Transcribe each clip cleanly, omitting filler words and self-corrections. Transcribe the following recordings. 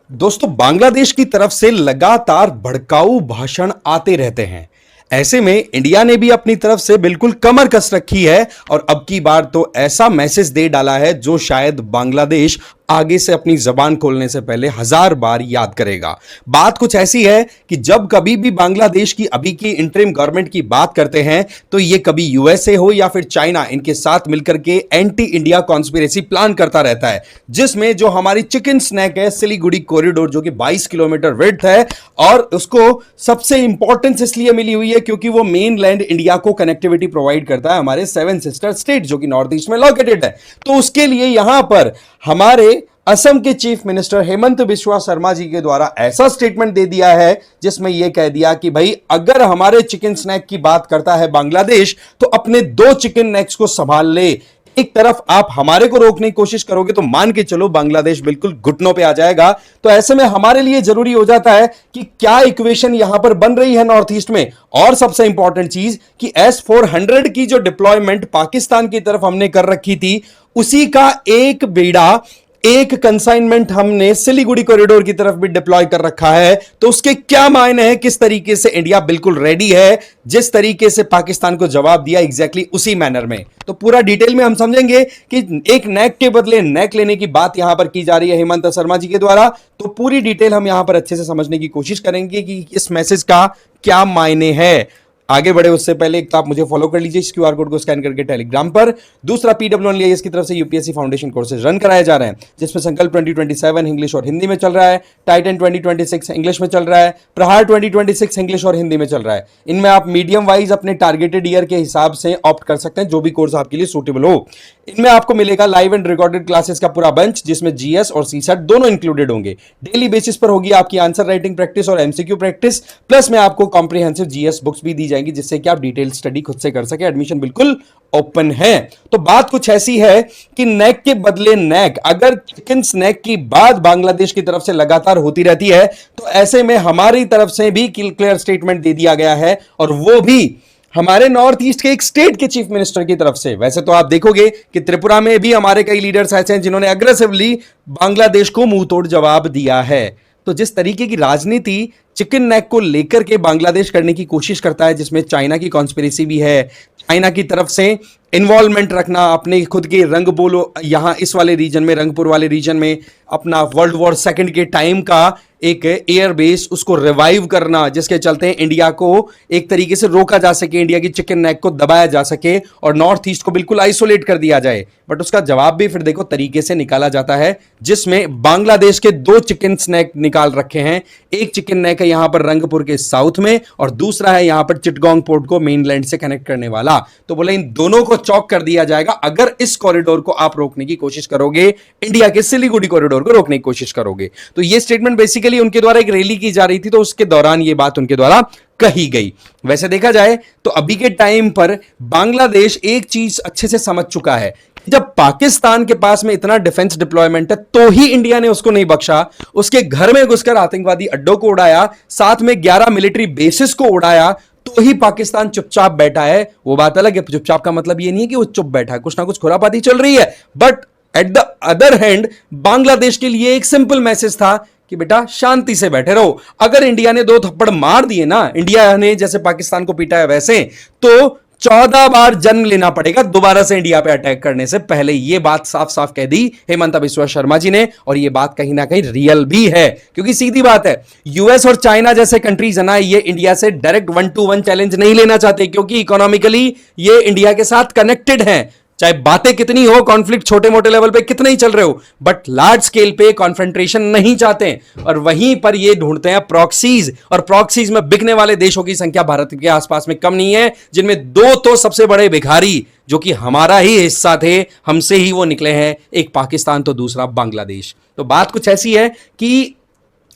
दोस्तों, बांग्लादेश की तरफ से लगातार भड़काऊ भाषण आते रहते हैं। ऐसे में इंडिया ने भी अपनी तरफ से बिल्कुल कमर कस रखी है और अब की बार तो ऐसा मैसेज दे डाला है जो शायद बांग्लादेश आगे से अपनी जबान खोलने से पहले 1000 बार याद करेगा। बात कुछ ऐसी है कि जब कभी भी बांग्लादेश की अभी की इंटरिम गवर्नमेंट की बात करते हैं तो ये कभी यूएसए हो या फिर चाइना, इनके साथ मिलकर के एंटी इंडिया कॉन्स्पिरेसी प्लान करता रहता है, जिसमें जो हमारी चिकन स्नैक है सिलीगुड़ी कॉरिडोर, जो कि 22 किलोमीटर विड्थ है और उसको सबसे इंपॉर्टेंस इसलिए मिली हुई है क्योंकि वो मेन लैंड इंडिया को कनेक्टिविटी प्रोवाइड करता है हमारे 7 सिस्टर स्टेट जो कि नॉर्थ ईस्ट में लोकेटेड है। तो उसके लिए यहां पर हमारे असम के चीफ मिनिस्टर हेमंत बिस्वा शर्मा जी के द्वारा ऐसा स्टेटमेंट दे दिया है जिसमें यह कह दिया कि भाई अगर हमारे चिकन स्नैक की बात करता है बांग्लादेश तो अपने 2 चिकन नेक्स को संभाल ले। एक तरफ आप हमारे को रोकने की कोशिश करोगे तो मान के चलो बांग्लादेश बिल्कुल घुटनों पे आ जाएगा। तो ऐसे में हमारे लिए जरूरी हो जाता है कि क्या इक्वेशन यहां पर बन रही है नॉर्थ ईस्ट में। और सबसे इंपॉर्टेंट चीज कि S-400 की जो डिप्लॉयमेंट पाकिस्तान की तरफ हमने कर रखी थी, उसी का एक बेड़ा, एक कंसाइनमेंट हमने सिलीगुड़ी कॉरिडोर की तरफ भी डिप्लॉय कर रखा है। तो उसके क्या मायने हैं, किस तरीके से इंडिया बिल्कुल रेडी है, जिस तरीके से पाकिस्तान को जवाब दिया एग्जैक्टली उसी मैनर में। तो पूरा डिटेल में हम समझेंगे कि एक नेक के बदले नेक लेने की बात यहां पर की जा रही है हेमंत शर्मा जी के द्वारा। तो पूरी डिटेल हम यहां पर अच्छे से समझने की कोशिश करेंगे कि इस मैसेज का क्या मायने है। आगे बढ़े उससे पहले एक तो आप मुझे फॉलो कर लीजिए इस क्यूआर कोड को स्कैन करके टेलीग्राम पर। दूसरा, PWIS की तरफ से यूपीएससी फाउंडेशन कोर्सेज रन कराए जा रहे हैं जिसमें संकल्प 2027 इंग्लिश और हिंदी में चल रहा है, टाइटन 2026 इंग्लिश में चल रहा है, प्रहार 2026 इंग्लिश और हिंदी में चल रहा है। इनमें आप मीडियम वाइज अपने टारगेटेड ईयर के हिसाब से ऑप्ट कर सकते हैं जो भी कोर्स आपके लिए सूटेबल हो। इनमें आपको मिलेगा लाइव एंड रिकॉर्डेड क्लासेस का पूरा बंच जिसमें जीएस और सीसेट दोनों इंक्लूडेड होंगे। डेली बेसिस पर होगी आपकी आंसर राइटिंग प्रैक्टिस और एमसीक्यू प्रैक्टिस, प्लस में आपको कॉम्प्रिहेंसिव जीएस बुक्स भी दी जाएंगी जिससे कि आप डिटेल स्टडी खुद से कर सके। एडमिशन बिल्कुल ओपन है। तो बात कुछ ऐसी है कि नेक के बदले नेक, अगर चिकन स्नैक की बात बांग्लादेश की तरफ से लगातार होती रहती है तो ऐसे में हमारी तरफ से भी क्लियर स्टेटमेंट दे दिया गया है और वो भी हमारे नॉर्थ ईस्ट के एक स्टेट के चीफ मिनिस्टर की तरफ से। वैसे तो आप देखोगे कि त्रिपुरा में भी हमारे कई लीडर्स ऐसे हैं जिन्होंने अग्रेसिवली बांग्लादेश को मुंह तोड़ जवाब दिया है। तो जिस तरीके की राजनीति चिकन नेक को लेकर के बांग्लादेश करने की कोशिश करता है, जिसमें चाइना की कॉन्स्पिरेसी भी है, चाइना की तरफ से इन्वॉल्वमेंट रखना, अपने खुद के रंग बोलो यहां इस वाले रीजन में, रंगपुर वाले रीजन में अपना वर्ल्ड वॉर सेकंड के टाइम का एक एयर बेस उसको रिवाइव करना, जिसके चलते इंडिया को एक तरीके से रोका जा सके, इंडिया की चिकन नेक को दबाया जा सके और नॉर्थ ईस्ट को बिल्कुल आइसोलेट कर दिया जाए। बट उसका जवाब भी फिर देखो तरीके से निकाला जाता है जिसमें बांग्लादेश के 2 चिकन स्नैक निकाल रखे हैं। एक चिकन नेक है यहां पर रंगपुर के साउथ में और दूसरा है यहां पर चिटगांग पोर्ट को मेनलैंड से कनेक्ट करने वाला। तो बोले इन दोनों को चौक कर दिया जाएगा अगर इस कॉरिडोर को आप रोकने की कोशिश करोगे, इंडिया के सिलीगुड़ी कॉरिडोर को रोकने की कोशिश करोगे। तो यह स्टेटमेंट बेसिकली उनके द्वारा एक रैली की जा रही थी तो उसके दौरान यह बात उनके द्वारा कही गई। वैसे देखा जाए तो अभी के टाइम पर बांग्लादेश एक चीज अच्छे से समझ चुका है, जब पाकिस्तान के पास में इतना डिफेंस डिप्लॉयमेंट है तो ही इंडिया ने उसको नहीं बख्शा। उसके घर में घुसकर आतंकवादी अड्डों को उड़ाया, साथ में 11 मिलिट्री बेसिस को उड़ाया, तो ही पाकिस्तान चुपचाप बैठा है। वो बात अलग है, चुपचाप का मतलब ये नहीं है कि वो चुप बैठा है, कुछ ना कुछ खुरापाती चल रही है। But at the other hand Bangladesh के लिए एक सिंपल मैसेज था कि बेटा शांति से बैठे रहो। अगर इंडिया ने 2 थप्पड़ मार दिए ना, इंडिया ने जैसे पाकिस्तान को पीटा है वैसे, तो 14 बार जन्म लेना पड़ेगा दोबारा से इंडिया पे अटैक करने से पहले। यह बात साफ साफ कह दी हेमंत बिस्वा शर्मा जी ने और यह बात कहीं ना कहीं रियल भी है क्योंकि सीधी बात है, यूएस और चाइना जैसे कंट्रीज है ना, ये इंडिया से डायरेक्ट 1-to-1 चैलेंज नहीं लेना चाहते क्योंकि इकोनॉमिकली ये इंडिया के साथ कनेक्टेड हैं। चाहे बातें कितनी हो, कॉन्फ्लिक्ट छोटे मोटे लेवल पे कितने ही चल रहे हो, बट लार्ज स्केल पे कॉन्फ्रंट्रेशन नहीं चाहते और वहीं पर ये ढूंढते हैं प्रॉक्सीज। और प्रॉक्सीज में बिकने वाले देशों की संख्या भारत के आसपास में कम नहीं है, जिनमें 2 तो सबसे बड़े भिखारी जो कि हमारा ही हिस्सा थे, हमसे ही वो निकले हैं, एक पाकिस्तान तो दूसरा बांग्लादेश। तो बात कुछ ऐसी है कि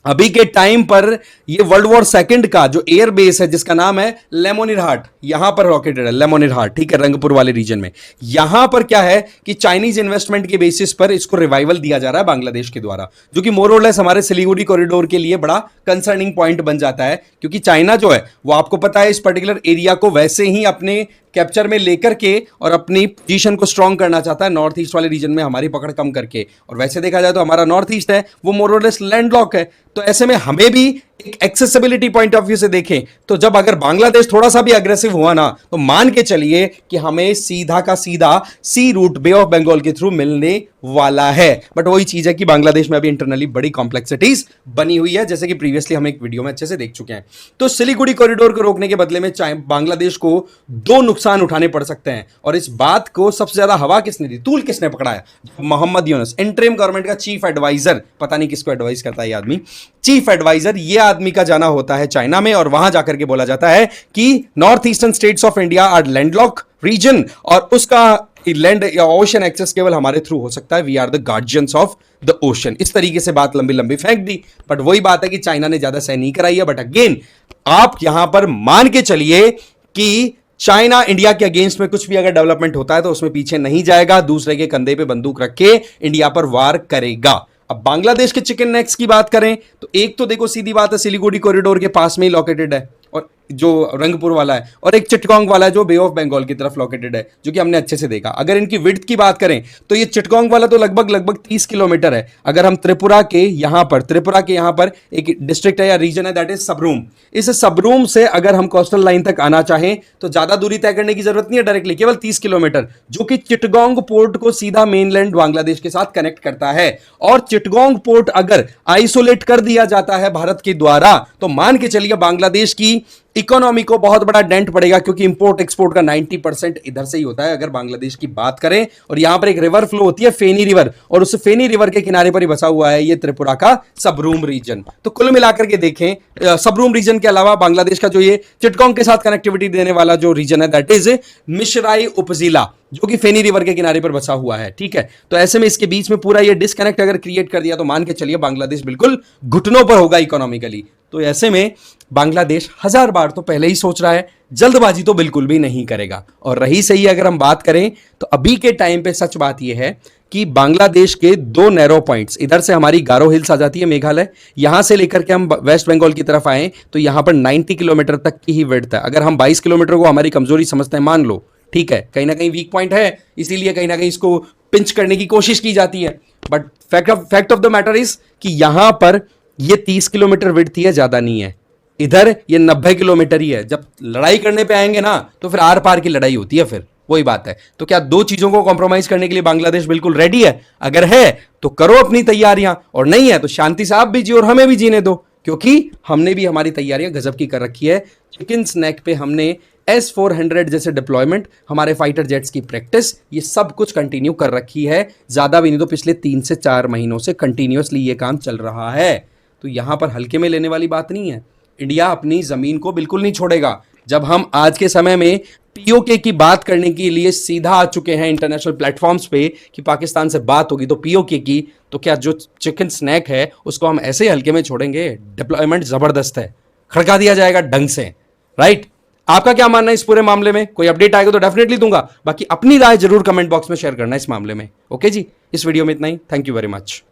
अभी के टाइम पर ये वर्ल्ड वॉर सेकंड का जो एयर बेस है जिसका नाम है लेमोनिरहाट, यहां पर रॉकेटेड है लेमोनिरहाट, ठीक है, रंगपुर वाले रीजन में। यहां पर क्या है कि चाइनीज इन्वेस्टमेंट के बेसिस पर इसको रिवाइवल दिया जा रहा है बांग्लादेश के द्वारा, जो कि मोर और लेस हमारे सिलीगुड़ी कॉरिडोर के लिए बड़ा कंसर्निंग पॉइंट बन जाता है क्योंकि चाइना जो है वो आपको पता है इस पर्टिकुलर एरिया को वैसे ही अपने कैप्चर में लेकर के और अपनी पोजीशन को स्ट्रांग करना चाहता है नॉर्थ ईस्ट वाले रीजन में हमारी पकड़ कम करके। और वैसे देखा जाए तो हमारा नॉर्थ ईस्ट है वो मोरलेस लैंडलॉक है, तो ऐसे में हमें भी एक एक्सेसिबिलिटी पॉइंट ऑफ व्यू से देखें तो जब अगर बांग्लादेश थोड़ा सा भी अग्रेसिव हुआ ना तो मान के चलिए कि हमें सीधा का सीधा सी रूट बे ऑफ बंगाल के थ्रू मिलने वाला है। बट वही चीज है कि बांग्लादेश में अभी इंटरनली बड़ी कॉम्प्लेक्सिटीज बनी हुई है, जैसे कि प्रीवियसली हम एक वीडियो में अच्छे से देख चुके हैं। तो सिलीगुड़ी कॉरिडोर को रोकने के बदले में बांग्लादेश को दो नुकसान उठाने पड़ सकते हैं, और इस बात को सबसे ज्यादा हवा किसने दी, तूल किसने पकड़ा है? मोहम्मद यूनुस, इंटरिम गवर्नमेंट का चीफ एडवाइजर, पता नहीं किसको एडवाइस करता है ये आदमी, चीफ एडवाइजर, ये आदमी का जाना होता है चाइना में और वहां जाकर के बोला जाता है कि north eastern states of India are landlock region और उसका लैंड या ओशन एक्सेस केवल हमारे थ्रू हो सकता है, we are the guardians of the ocean. इस तरीके से बात लंबी लंबी फेंक दी, बट वही बात है कि चाइना ने ज्यादा सह नहीं कराई है। बट अगेन आप यहां पर मान के चलिए कि चाइना इंडिया के अगेंस्ट में कुछ भी अगर डेवलपमेंट होता है तो उसमें पीछे नहीं जाएगा, दूसरे के कंधे पे बंदूक रख के इंडिया पर वार करेगा। अब बांग्लादेश के चिकन नेक्स की बात करें तो एक तो देखो सीधी बात है सिलीगुड़ी कॉरिडोर के पास में ही लोकेटेड है, और जो रंगपुर वाला है, और एक चिटगोंग वाला है जो बे ऑफ बंगाल की तरफ लोकेटेड है, जो कि हमने अच्छे से देखा। अगर इनकी विड्थ की बात करें तो ये चिटगोंग वाला तो लगभग 30 किलोमीटर है। अगर हम त्रिपुरा के यहां पर एक डिस्ट्रिक्ट है या रीजन है दैट इज सबरूम, इस सबरूम से अगर हम कोस्टल लाइन तक आना चाहें तो ज्यादा दूरी तय करने की जरूरत नहीं है, डायरेक्टली केवल 30 किलोमीटर, जो कि चिटगोंग पोर्ट को सीधा मेनलैंड बांग्लादेश के साथ कनेक्ट करता है। और चिटगोंग पोर्ट अगर आइसोलेट कर दिया जाता है भारत के द्वारा तो मान के चलिए बांग्लादेश की इकोनॉमी को बहुत बड़ा डेंट पड़ेगा, क्योंकि इंपोर्ट एक्सपोर्ट का 90% इधर से ही होता है अगर बांग्लादेश की बात करें। और यहां पर एक रिवर फ्लो होती है फेनी रिवर, और उस फेनी रिवर के किनारे पर ही बसा हुआ है ये त्रिपुरा का सबरूम रीजन। तो कुल मिलाकर के देखें सबरूम रीजन के अलावा बांग्लादेश का जो ये चिटगोंग के साथ कनेक्टिविटी देने वाला जो रीजन है दैट इज मिशराई उपजिला, जो कि फेनी रिवर के किनारे पर बसा हुआ है। ठीक है, तो ऐसे में इसके बीच में पूरा ये डिस्कनेक्ट अगर क्रिएट कर दिया तो मान के चलिए बांग्लादेश बिल्कुल घुटनों पर होगा इकोनॉमिकली। तो ऐसे में बांग्लादेश 1000 बार तो पहले ही सोच रहा है, जल्दबाजी तो बिल्कुल भी नहीं करेगा। और रही सही अगर हम बात करें तो अभी के टाइम पे सच बात यह है कि बांग्लादेश के दो नैरो पॉइंट्स, इधर से हमारी गारो हिल्स आ जाती है मेघालय, यहां से लेकर के हम वेस्ट बंगाल की तरफ आए तो यहां पर 90 किलोमीटर तक की ही विड्थ है। अगर हम 22 किलोमीटर को हमारी कमजोरी समझते हैं, मान लो, ठीक है, कहीं ना कहीं वीक पॉइंट है, इसीलिए कहीं ना कहीं इसको पिंच करने की कोशिश की जाती है। But fact of the matter is कि यहां पर ये 30 किलोमीटर विड्थ है, ज्यादा नहीं है। इधर ये 90 किलोमीटर ही है। जब लड़ाई करने पे आएंगे ना तो फिर आर पार की लड़ाई होती है, फिर वही बात है। तो क्या दो चीजों को कॉम्प्रोमाइज करने के लिए बांग्लादेश बिल्कुल रेडी है? अगर है तो करो अपनी तैयारियां, और नहीं है तो शांति से आप भी जियो और हमें भी जीने दो, क्योंकि हमने भी हमारी तैयारियां गजब की कर रखी है। चिकन स्नैक पे हमने S-400 जैसे डिप्लॉयमेंट, हमारे फाइटर जेट्स की प्रैक्टिस, ये सब कुछ कंटिन्यू कर रखी है। ज्यादा भी नहीं तो पिछले 3 से 4 महीनों से कंटिन्यूअसली ये काम चल रहा है। तो यहां पर हल्के में लेने वाली बात नहीं है। इंडिया अपनी जमीन को बिल्कुल नहीं छोड़ेगा। जब हम आज के समय में पीओके की बात करने के लिए सीधा आ चुके हैं इंटरनेशनल प्लेटफॉर्म्स पे कि पाकिस्तान से बात होगी तो पीओके की, तो क्या जो चिकन स्नैक है उसको हम ऐसे ही हल्के में छोड़ेंगे? डिप्लॉयमेंट जबरदस्त है, खड़का दिया जाएगा ढंग से, राइट? आपका क्या मानना है इस पूरे मामले में? कोई अपडेट आएगा तो डेफिनेटली दूंगा, बाकी अपनी राय जरूर कमेंट बॉक्स में शेयर करना इस मामले में। ओके जी, इस वीडियो में इतना ही। Thank you very much.